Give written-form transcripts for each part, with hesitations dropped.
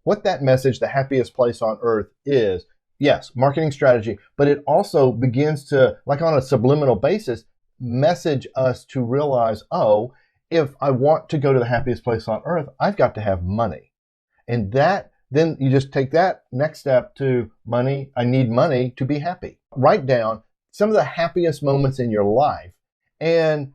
what that message, the happiest place on earth, is, yes, marketing strategy, but it also begins to, like on a subliminal basis, message us to realize, oh, if I want to go to the happiest place on earth, I've got to have money. And that, then you just take that next step to money. I need money to be happy. Write down some of the happiest moments in your life. And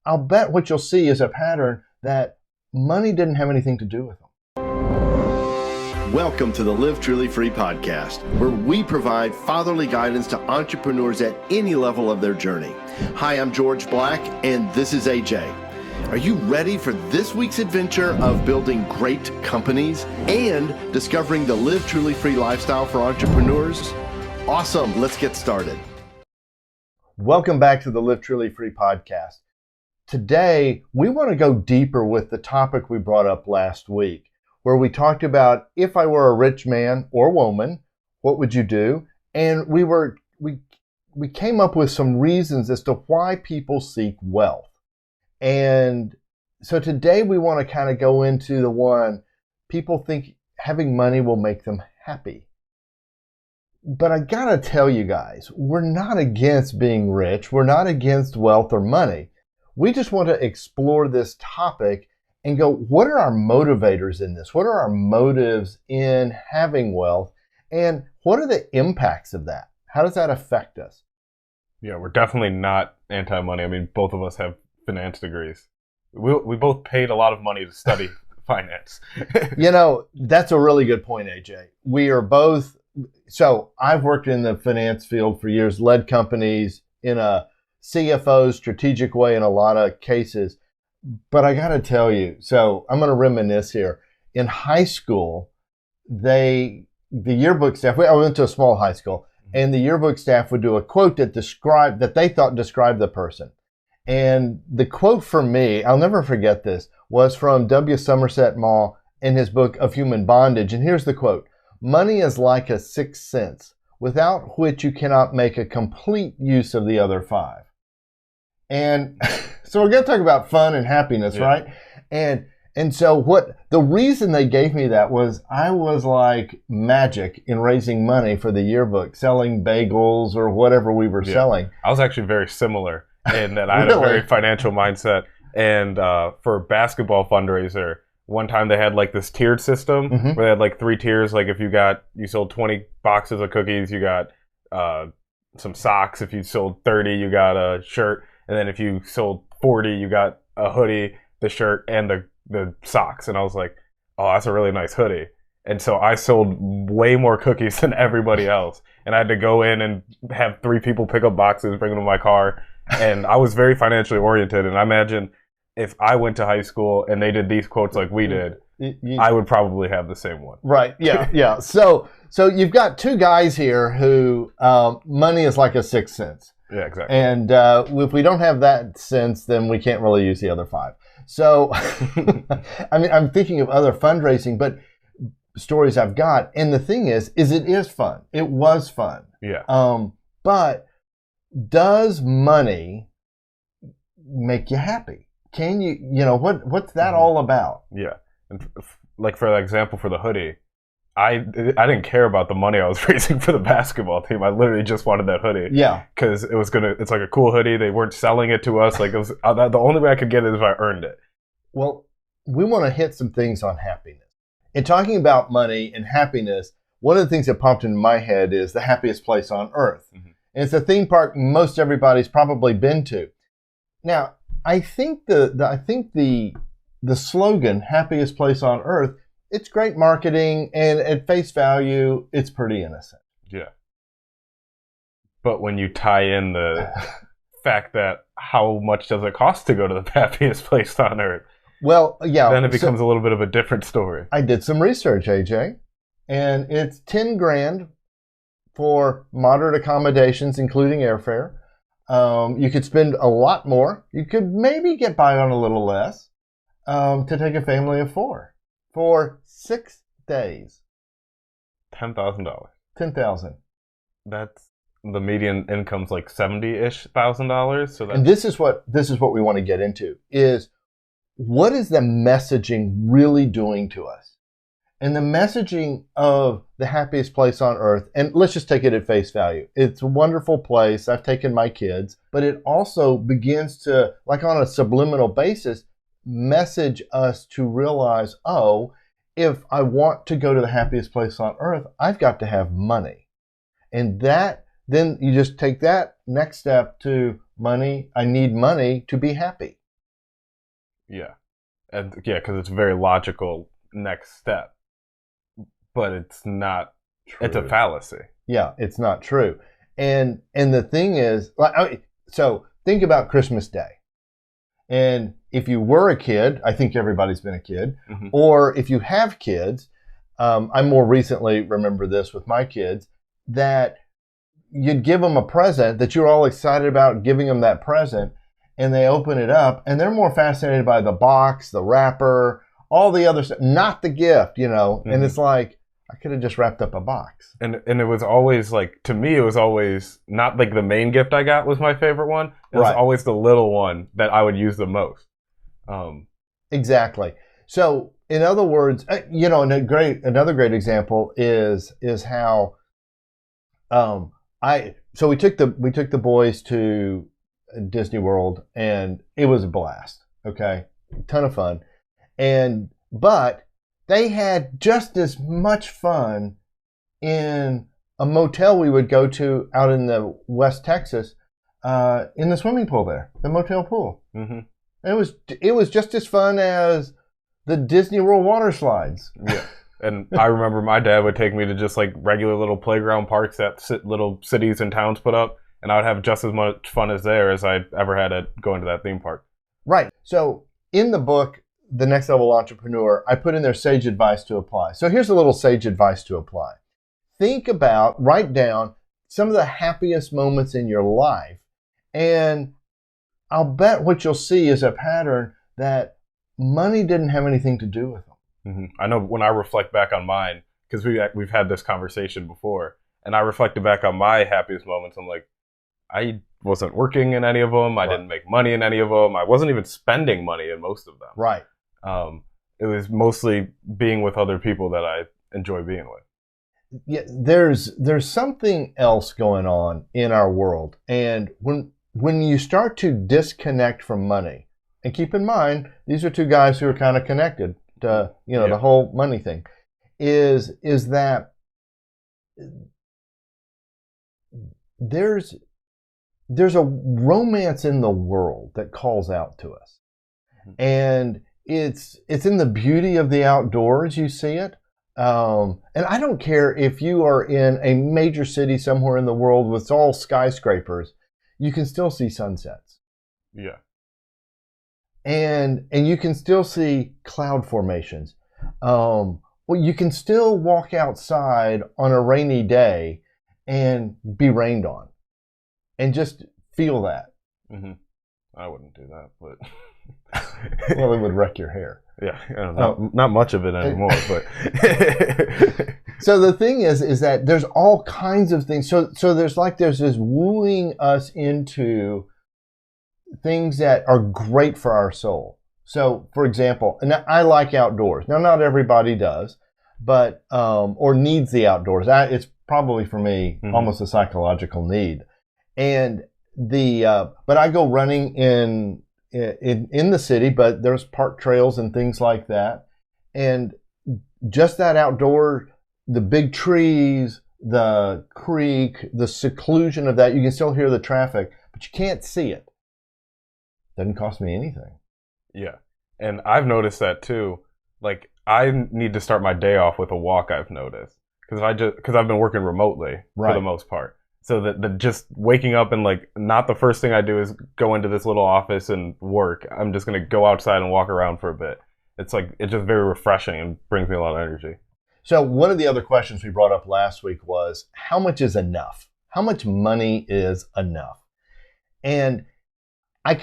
I'll bet what you'll see is a pattern that money didn't have anything to do with them. Welcome to the Live Truly Free podcast, where we provide fatherly guidance to entrepreneurs at any level of their journey. Hi, I'm George Black, and this is AJ. Are you ready for this week's adventure of building great companies and discovering the Live Truly Free lifestyle for entrepreneurs? Awesome. Let's get started. Welcome back to the Live Truly Free podcast. Today, we want to go deeper with the topic we brought up last week, where we talked about if I were a rich man or woman, what would you do? And we came up with some reasons as to why people seek wealth. And so today we want to kind of go into the one, people think having money will make them happy. But I gotta tell you guys, we're not against being rich. We're not against wealth or money. We just want to explore this topic and go, what are our motivators in this? What are our motives in having wealth? And what are the impacts of that? How does that affect us? Yeah, we're definitely not anti-money. I mean, both of us have finance degrees. We both paid a lot of money to study finance. You know, that's a really good point, AJ. We are both, so I've worked in the finance field for years, led companies in a CFO strategic way in a lot of cases. But I got to tell you, so I'm going to reminisce here. In high school, the yearbook staff, I went to a small high school, and the yearbook staff would do a quote that they thought described the person. And the quote for me, I'll never forget this, was from W. Somerset Maugham in his book Of Human Bondage. And here's the quote: "Money is like a sixth sense, without which you cannot make a complete use of the other five." And so we're going to talk about fun and happiness, yeah. Right? And so the reason they gave me that was I was like magic in raising money for the yearbook, selling bagels or whatever we were selling. I was actually very similar in that I had a very financial mindset. And for basketball fundraiser, one time they had like this tiered system where they had like 3 tiers. Like if you sold 20 boxes of cookies, you got some socks. If you sold 30, you got a shirt. And then if you sold 40, you got a hoodie, the shirt, and the socks. And I was like, oh, that's a really nice hoodie. And so I sold way more cookies than everybody else. And I had to go in and have 3 people pick up boxes, bring them to my car. And I was very financially oriented. And I imagine if I went to high school and they did these quotes like we did, I would probably have the same one. Right. Yeah. Yeah. So you've got 2 guys here who money is like a sixth sense. Yeah, exactly. And if we don't have that sense, then we can't really use the other 5. So, I mean, I'm thinking of other fundraising, but stories I've got. And the thing is it is fun. It was fun. Yeah. But does money make you happy? Can what's that all about? Yeah. And like for example, for the hoodie, I didn't care about the money I was raising for the basketball team. I literally just wanted that hoodie. Yeah. Because it's like a cool hoodie. They weren't selling it to us. Like it was the only way I could get it is if I earned it. Well, we want to hit some things on happiness. In talking about money and happiness, one of the things that popped into my head is the happiest place on earth. Mm-hmm. And it's a theme park most everybody's probably been to. Now, I think the slogan, happiest place on earth, it's great marketing, and at face value, it's pretty innocent. Yeah. But when you tie in the fact that how much does it cost to go to the happiest place on earth? Well, yeah. Then it becomes a little bit of a different story. I did some research, AJ, and it's $10,000 for moderate accommodations, including airfare. You could spend a lot more. You could maybe get by on a little less to take a family of 4 for 6 days. $10,000. $10,000. That's the median income's like $70,000-ish. So that's... And this is what we want to get into is what is the messaging really doing to us? And the messaging of the happiest place on earth, and let's just take it at face value. It's a wonderful place. I've taken my kids, but it also begins to, like on a subliminal basis, message us to realize, oh, if I want to go to the happiest place on earth, I've got to have money. And that, then you just take that next step to money. I need money to be happy. Yeah. And yeah, because it's a very logical next step. But it's not true. It's a fallacy. Yeah, it's not true. And the thing is, so think about Christmas Day. And if you were a kid, I think everybody's been a kid, or if you have kids, I more recently remember this with my kids, that you'd give them a present that you're all excited about giving them that present, and they open it up, and they're more fascinated by the box, the wrapper, all the other stuff, not the gift, and it's like, I could have just wrapped up a box. And it was always like, to me, it was always not like the main gift I got was my favorite one. It was always the little one that I would use the most. Exactly. So in other words, another great example is how, so we took the boys to Disney World, and it was a blast. Okay. Ton of fun. But they had just as much fun in a motel we would go to out in the West Texas, in the swimming pool there, the motel pool. Mm-hmm. It was just as fun as the Disney World water slides. Yeah. And I remember my dad would take me to just like regular little playground parks that little cities and towns put up, and I would have just as much fun there as I ever had at going to that theme park. Right. So in the book, The Next Level Entrepreneur, I put in there sage advice to apply. So here's a little sage advice to apply. Write down some of the happiest moments in your life. And I'll bet what you'll see is a pattern that money didn't have anything to do with them. Mm-hmm. I know when I reflect back on mine, because we've had this conversation before, and I reflected back on my happiest moments, I'm like, I wasn't working in any of them. I didn't make money in any of them. I wasn't even spending money in most of them. Right. It was mostly being with other people that I enjoy being with. Yeah, there's something else going on in our world, and when you start to disconnect from money, and keep in mind these are two guys who are kind of connected to the whole money thing, is that there's a romance in the world that calls out to us, and it's in the beauty of the outdoors. You see it. And I don't care if you are in a major city somewhere in the world with all skyscrapers, you can still see sunsets. Yeah. And you can still see cloud formations. You can still walk outside on a rainy day and be rained on and just feel that. Mm-hmm. I wouldn't do that, but well, it would wreck your hair. Yeah, not much of it anymore, but so the thing is that there's all kinds of things. So there's this wooing us into things that are great for our soul. So, for example, and I like outdoors. Now, not everybody does, but or needs the outdoors. It's probably for me almost a psychological need. And but I go running in the city, but there's park trails and things like that. And just that outdoor, the big trees, the creek, the seclusion of that, you can still hear the traffic, but you can't see it. Doesn't cost me anything. Yeah. And I've noticed that too. Like, I need to start my day off with a walk, I've noticed. Because I've been working remotely for the most part. So that just waking up and like, not the first thing I do is go into this little office and work. I'm just going to go outside and walk around for a bit. It's just very refreshing and brings me a lot of energy. So one of the other questions we brought up last week was, how much is enough? How much money is enough? And I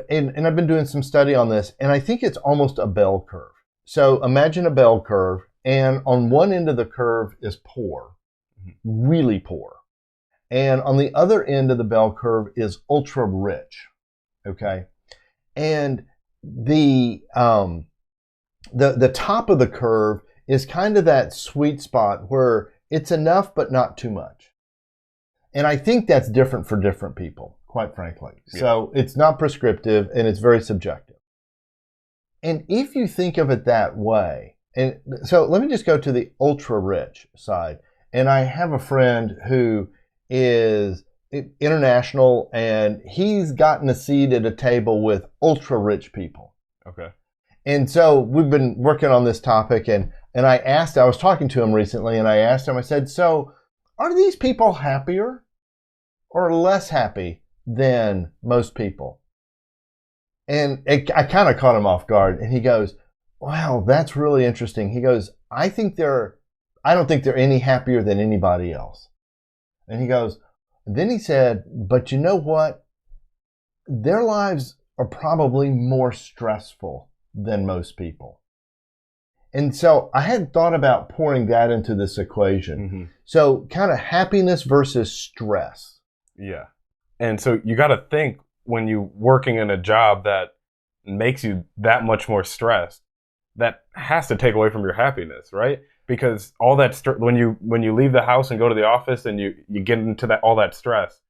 and I've been doing some study on this, and I think it's almost a bell curve. So imagine a bell curve, and on one end of the curve is poor, really poor. And on the other end of the bell curve is ultra rich, okay? And the top of the curve is kind of that sweet spot where it's enough but not too much. And I think that's different for different people, quite frankly. Yeah. So it's not prescriptive and it's very subjective. And if you think of it that way, and so let me just go to the ultra rich side. And I have a friend who is international, and he's gotten a seat at a table with ultra rich people. Okay. And so we've been working on this topic, and I was talking to him recently, and I asked him, I said, so are these people happier or less happy than most people? And I kind of caught him off guard, and he goes, wow, that's really interesting. He goes, I don't think they're any happier than anybody else. And he goes, then he said, but you know what? Their lives are probably more stressful than most people. And so I had thought about pouring that into this equation. Mm-hmm. So kind of happiness versus stress. Yeah. And so you got to think, when you're working in a job that makes you that much more stressed, that has to take away from your happiness, right? Because all that when you leave the house and go to the office and you get into all that stress,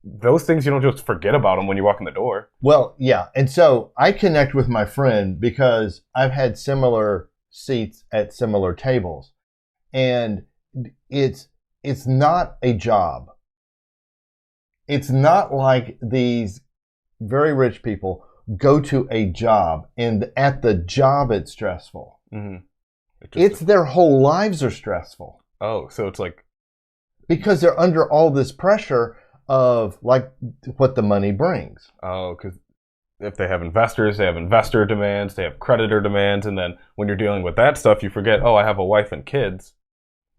those things, you don't just forget about them when you walk in the door. Well, yeah. And so I connect with my friend because I've had similar seats at similar tables. And it's not a job. It's not like these very rich people go to a job and at the job it's stressful. Mm-hmm. It's their whole lives are stressful. Oh, so it's like... Because they're under all this pressure of like what the money brings. Oh, because if they have investors, they have investor demands, they have creditor demands, and then when you're dealing with that stuff, you forget, oh, I have a wife and kids.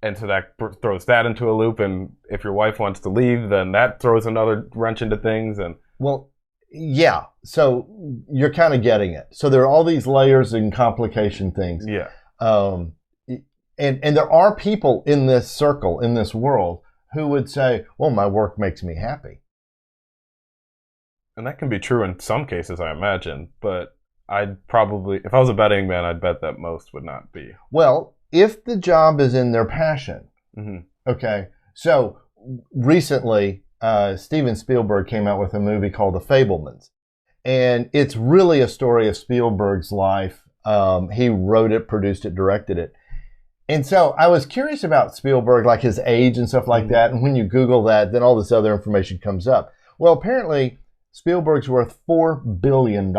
And so that throws that into a loop, and if your wife wants to leave, then that throws another wrench into things. And well, yeah, so you're kind of getting it. So there are all these layers and complication things. Yeah. And there are people in this circle, in this world, who would say, well, my work makes me happy. And that can be true in some cases, I imagine. But I'd probably, if I was a betting man, I'd bet that most would not be. Well, if the job is in their passion. Mm-hmm. Okay. So recently, Steven Spielberg came out with a movie called The Fablemans. And it's really a story of Spielberg's life. He wrote it, produced it, directed it. And so I was curious about Spielberg, like his age and stuff like that. And when you Google that, then all this other information comes up. Well, apparently, Spielberg's worth $4 billion.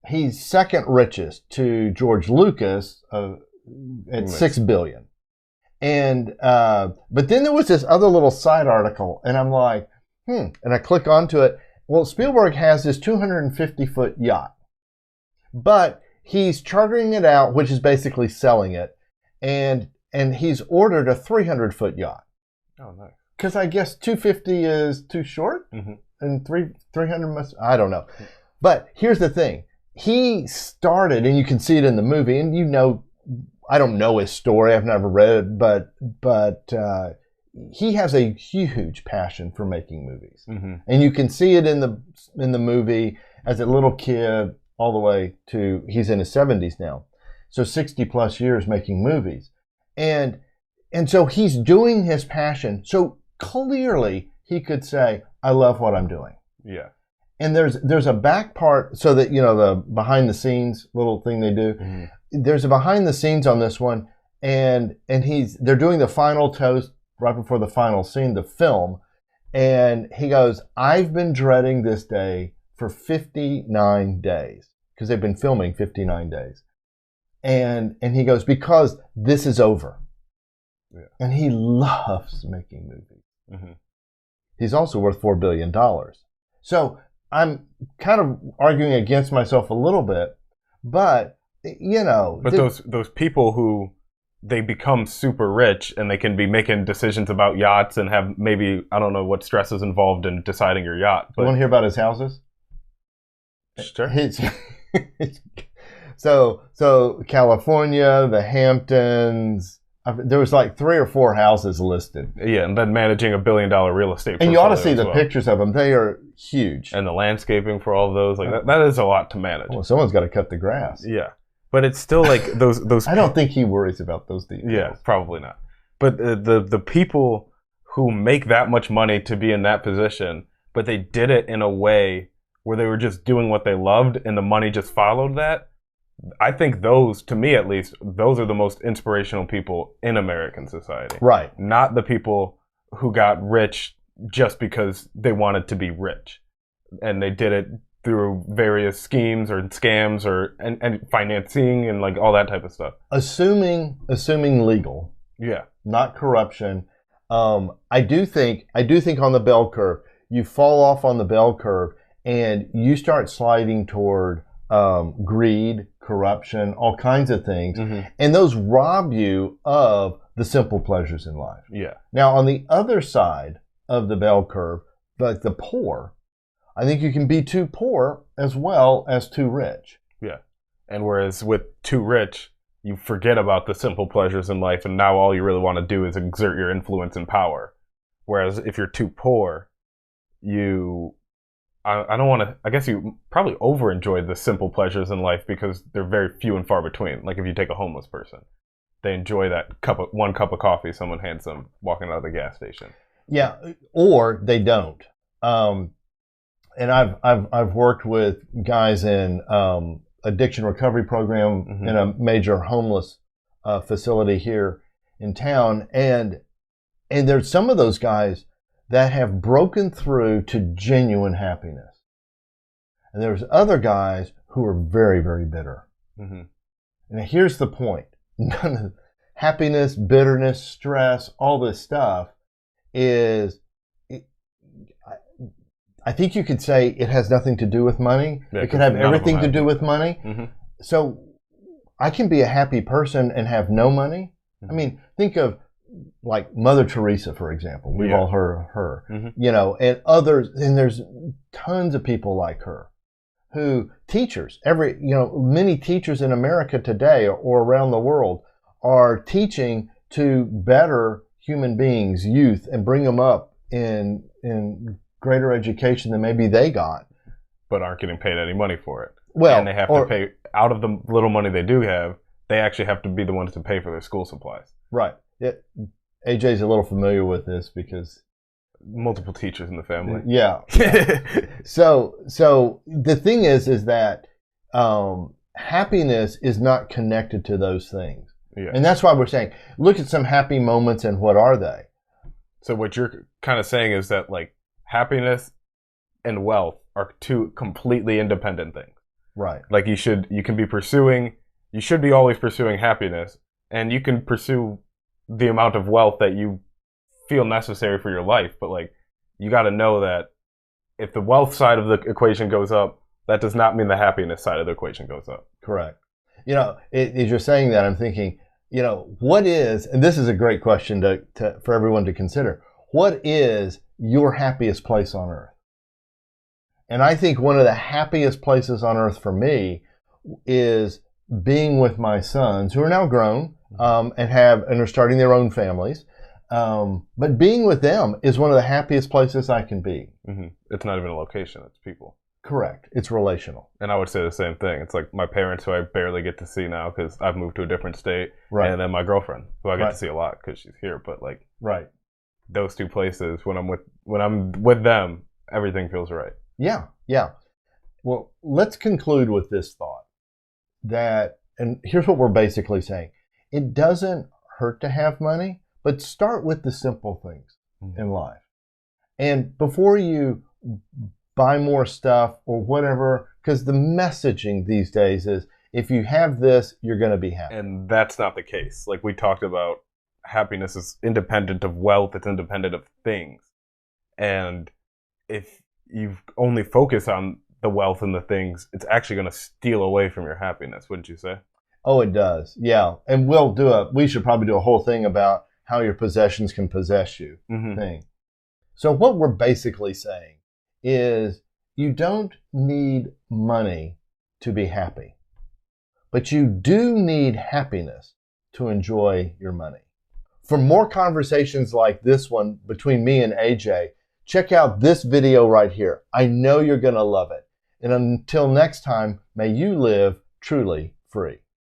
He's second richest to George Lucas at $6 billion. And but then there was this other little side article, and I'm like, and I click onto it. Well, Spielberg has this 250-foot yacht, but he's chartering it out, which is basically selling it, and he's ordered a 300-foot yacht. Oh, nice. Because I guess 250 is too short, and 300 must, I don't know. But here's the thing. He started, and you can see it in the movie, and you know, I don't know his story. I've never read it, but he has a huge passion for making movies. Mm-hmm. And you can see it in the movie as a little kid all the way to, he's in his 70s now. So 60 plus years making movies. And so he's doing his passion. So clearly he could say, I love what I'm doing. Yeah. And there's a back part, so that, you know, the behind the scenes little thing they do. Mm-hmm. There's a behind the scenes on this one, and they're doing the final toast right before the final scene, the film, and he goes, I've been dreading this day for 59 days, because they've been filming 59 days. And he goes, because this is over. Yeah. And he loves making movies. Mm-hmm. He's also worth $4 billion. So I'm kind of arguing against myself a little bit, but, you know. But those people who, they become super rich and they can be making decisions about yachts and have maybe, I don't know what stress is involved in deciding your yacht. But... You want to hear about his houses? Sure. So California, the Hamptons, there was like 3 or 4 houses listed. Yeah, and then managing $1 billion real estate. And you ought to see the pictures of them. They are huge. And the landscaping for all of those, like that is a lot to manage. Well, someone's got to cut the grass. Yeah. But it's still like those. I don't think he worries about those details. Yeah, probably not. But the people who make that much money to be in that position, but they did it in a way where they were just doing what they loved and the money just followed that. I think those, to me at least, those are the most inspirational people in American society. Right. Not the people who got rich just because they wanted to be rich. And they did it through various schemes or scams or and financing and like all that type of stuff. Assuming legal. Yeah. Not corruption. I do think on the bell curve, you fall off on the bell curve and you start sliding toward greed, corruption, all kinds of things. Mm-hmm. And those rob you of the simple pleasures in life. Yeah. Now, on the other side of the bell curve, like the poor, I think you can be too poor as well as too rich. Yeah. And whereas with too rich, you forget about the simple pleasures in life, and now all you really want to do is exert your influence and power. Whereas if you're too poor, I don't want to, I guess you probably over-enjoy the simple pleasures in life because they're very few and far between. Like if you take a homeless person, they enjoy that one cup of coffee someone hands them walking out of the gas station. Yeah, or they don't. And I've worked with guys in addiction recovery program mm-hmm. in a major homeless facility here in town, and there's some of those guys that have broken through to genuine happiness, and there's other guys who are very, very bitter. Mm-hmm. And here's the point: none of happiness, bitterness, stress, all this stuff is. I think you could say it has nothing to do with money. Yeah, it can have everything to do with money. Mm-hmm. So I can be a happy person and have no money. Mm-hmm. I mean, think of like Mother Teresa, for example. We've all heard her, mm-hmm. And others. And there's tons of people like her who teachers, many teachers in America today or around the world are teaching to better human beings, youth, and bring them up in greater education than maybe they got, but aren't getting paid any money for it. Well, and they have to pay out of the little money they do have. They actually have to be the ones to pay for their school supplies. Right. AJ's a little familiar with this because multiple teachers in the family. Yeah. So the thing is that happiness is not connected to those things, and that's why we're saying look at some happy moments and what are they. So what you're kind of saying is that like happiness and wealth are two completely independent things. Right. Like you should be always pursuing happiness, and you can pursue the amount of wealth that you feel necessary for your life. But like, you got to know that if the wealth side of the equation goes up, that does not mean the happiness side of the equation goes up. Correct. As you're saying that, I'm thinking, what is, and this is a great question for everyone to consider, what is your happiest place on earth? And I think one of the happiest places on earth for me is being with my sons, who are now grown and are starting their own families. But being with them is one of the happiest places I can be. Mm-hmm. It's not even a location; it's people. Correct. It's relational. And I would say the same thing. It's like my parents, who I barely get to see now because I've moved to a different state, right. And then my girlfriend, who I get to see a lot because she's here. But like, right. Those two places, when I'm with them, everything feels right. Yeah. Well, let's conclude with this thought and here's what we're basically saying. It doesn't hurt to have money, but start with the simple things mm-hmm. in life. And before you buy more stuff or whatever, because the messaging these days is if you have this, you're going to be happy. And that's not the case. Like we talked about, happiness is independent of wealth, it's independent of things. And if you only focus on the wealth and the things, it's actually going to steal away from your happiness, wouldn't you say? Oh, it does. Yeah. And we should probably do a whole thing about how your possessions can possess you mm-hmm. thing. So what we're basically saying is you don't need money to be happy, but you do need happiness to enjoy your money. For more conversations like this one between me and AJ, check out this video right here. I know you're going to love it. And until next time, may you live truly free.